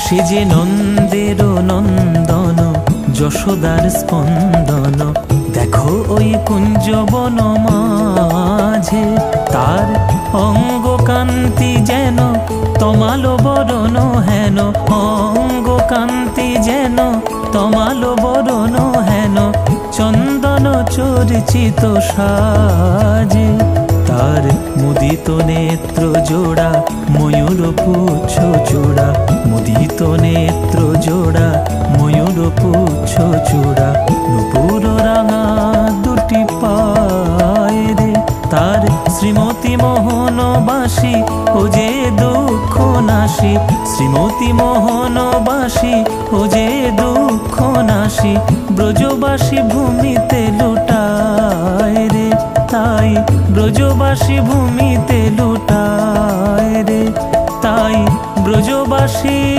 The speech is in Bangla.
সে যে নন্দের নন্দন, যশোদার স্পন্দন। দেখো ওই কুঞ্জবন মাঝে, তার অঙ্গ কান্তি যেন তমালো বরণ হেন। অঙ্গ কান্তি যেন তমালো বরণ হেন, চন্দন চর্চিত সাজে। তার মুদিত নেত্র জোড়া, ময়ূর পুচ্ছ চূড়া। মুদিত নেত্র জোড়া, ময়ূর পুচ্ছ চূড়া। নুপুর রাঙা দুটি পায় রে, তার শ্রীমতী মোহনবাসী ও যে দুঃখ নাশী। শ্রীমতী মোহনবাসী ও যে দুঃখ নাশী, ব্রজবাসী ভূমিতে লুটায় রে। তাই ব্রজবাসী ভূমিতে লুটায় রে, তাই ব্রজবাসী।